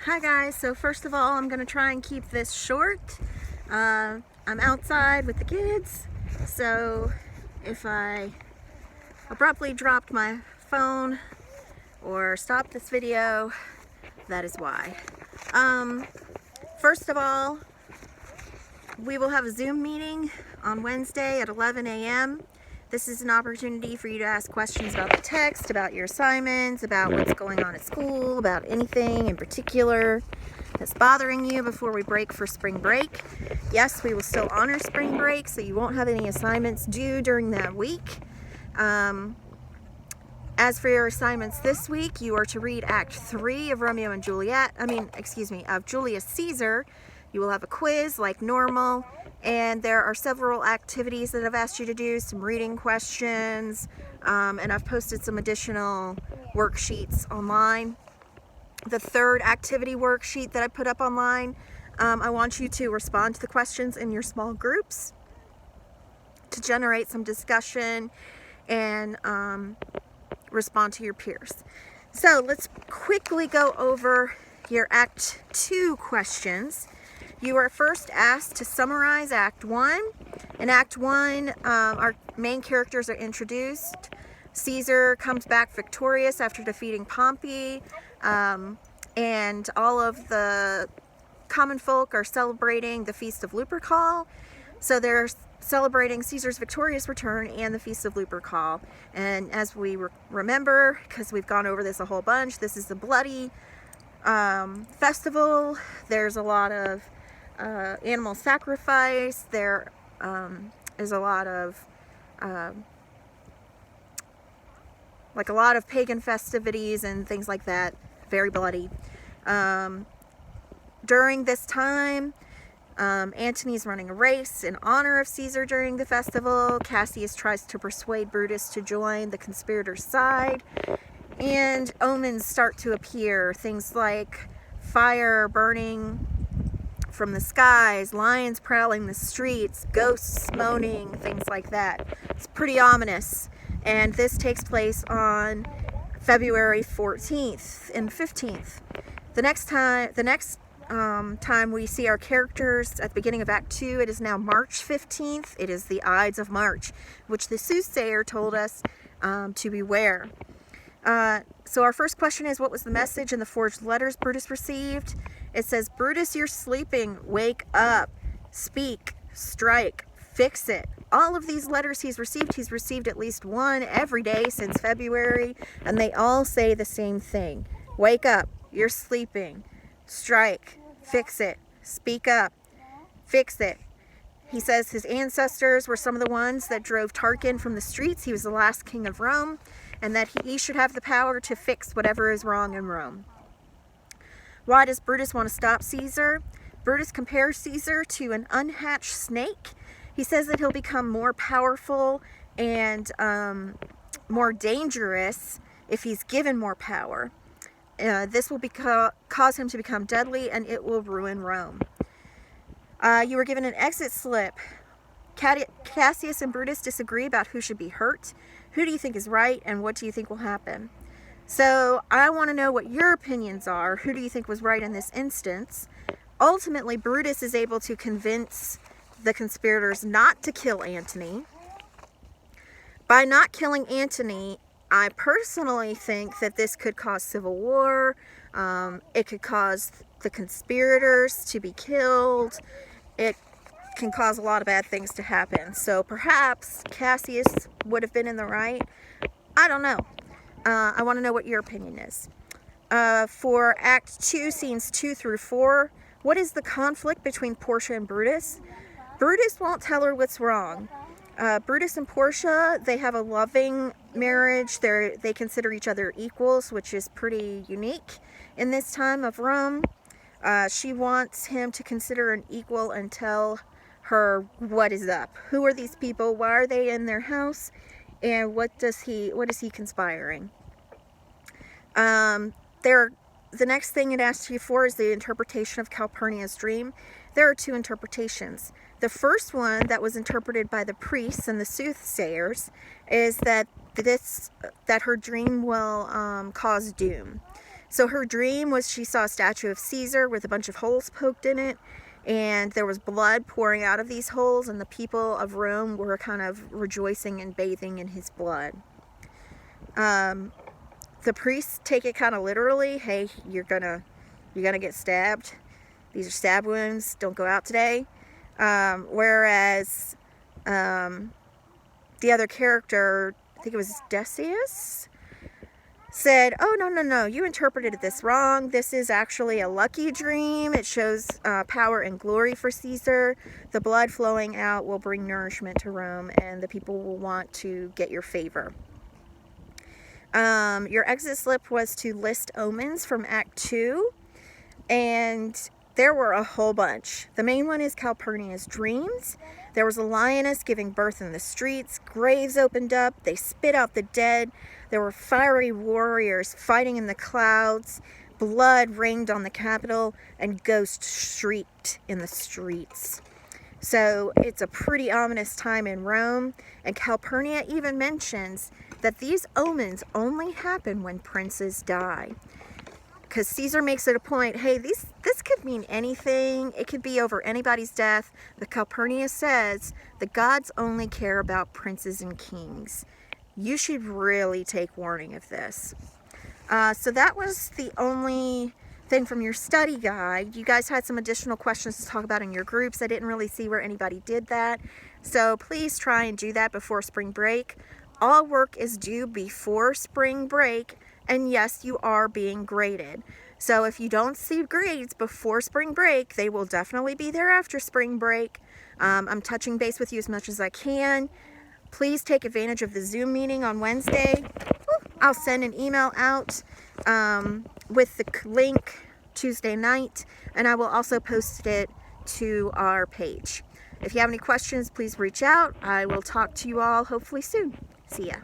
Hi guys, so first of all I'm going to try and keep this short. I'm outside with the kids, so if I abruptly dropped my phone or stopped this video, that is why. First of all, we will have a Zoom meeting on Wednesday at 11 a.m. This is an opportunity for you to ask questions about the text, about your assignments, about what's going on at school, about anything in particular that's bothering you before we break for spring break. Yes, we will still honor spring break, so you won't have any assignments due during that week. As for your assignments this week, you are to read Act 3 of Romeo and Juliet, of Julius Caesar. You will have a quiz like normal, and there are several activities that I've asked you to do, some reading questions, and I've posted some additional worksheets online. The third activity worksheet that I put up online, I want you to respond to the questions in your small groups to generate some discussion and respond to your peers. So let's quickly go over your Act 2 questions. You are first asked to summarize Act 1. In Act 1, our main characters are introduced. Caesar comes back victorious after defeating Pompey, and all of the common folk are celebrating the Feast of Lupercal. So they're celebrating Caesar's victorious return and the Feast of Lupercal. And as we remember, because we've gone over this a whole bunch, this is the bloody festival. There's a lot of animal sacrifice. There is a lot of pagan festivities and things like that. Very bloody. During this time, Antony's running a race in honor of Caesar during the festival. Cassius tries to persuade Brutus to join the conspirators' side, and omens start to appear. Things like fire burning from the skies, lions prowling the streets, ghosts moaning, things like that. It's pretty ominous, and this takes place on February 14th and 15th. The next time we see our characters at the beginning of Act 2, it is now March 15th. It is the Ides of March, which the soothsayer told us to beware. So our first question is, what was the message in the forged letters Brutus received? It says, Brutus, you're sleeping. Wake up. Speak. Strike. Fix it. All of these letters he's received at least one every day since February, and they all say the same thing. Wake up. You're sleeping. Strike. Fix it. Speak up. Fix it. He says his ancestors were some of the ones that drove Tarquin from the streets. He was the last king of Rome, and that he should have the power to fix whatever is wrong in Rome. Why does Brutus want to stop Caesar? Brutus compares Caesar to an unhatched snake. He says that he'll become more powerful and more dangerous if he's given more power. This will cause him to become deadly, and it will ruin Rome. You were given an exit slip. Cassius and Brutus disagree about who should be hurt. Who do you think is right, and what do you think will happen? So I want to know what your opinions are. Who do you think was right in this instance? Ultimately, Brutus is able to convince the conspirators not to kill Antony. By not killing Antony, I personally think that this could cause civil war. It could cause the conspirators to be killed. It can cause a lot of bad things to happen. So perhaps Cassius would have been in the right. I don't know. I want to know what your opinion is. For Act 2, Scenes 2 through 4, what is the conflict between Portia and Brutus? Brutus won't tell her what's wrong. Brutus and Portia, they have a loving marriage. They consider each other equals, which is pretty unique in this time of Rome. She wants him to consider an equal and tell her what is up. Who are these people? Why are they in their house? And what is he conspiring? The next thing it asks you for is the interpretation of Calpurnia's dream. There are two interpretations. The first one that was interpreted by the priests and the soothsayers is that her dream will cause doom. So her dream was she saw a statue of Caesar with a bunch of holes poked in it, and there was blood pouring out of these holes, and the people of Rome were kind of rejoicing and bathing in his blood. The priests take it kind of literally. Hey, you're gonna get stabbed. These are stab wounds. Don't go out today. Whereas the other character, I think it was Decius, said, oh, no, you interpreted this wrong. This is actually a lucky dream. It shows power and glory for Caesar. The blood flowing out will bring nourishment to Rome, and the people will want to get your favor. Your exit slip was to list omens from Act 2, and there were a whole bunch. The main one is Calpurnia's dreams. There was a lioness giving birth in the streets. Graves opened up. They spit out the dead. There were fiery warriors fighting in the clouds. Blood rained on the Capitol, and ghosts shrieked in the streets. So it's a pretty ominous time in Rome, and Calpurnia even mentions that these omens only happen when princes die. Because Caesar makes it a point, hey, this could mean anything. It could be over anybody's death. But Calpurnia says the gods only care about princes and kings. You should really take warning of this. So that was the only thing from your study guide. You guys had some additional questions to talk about in your groups. I didn't really see where anybody did that. So please try and do that before spring break. All work is due before spring break. And yes, you are being graded. So if you don't see grades before spring break, they will definitely be there after spring break. I'm touching base with you as much as I can. Please take advantage of the Zoom meeting on Wednesday. I'll send an email out with the link Tuesday night, and I will also post it to our page. If you have any questions, please reach out. I will talk to you all hopefully soon. See ya.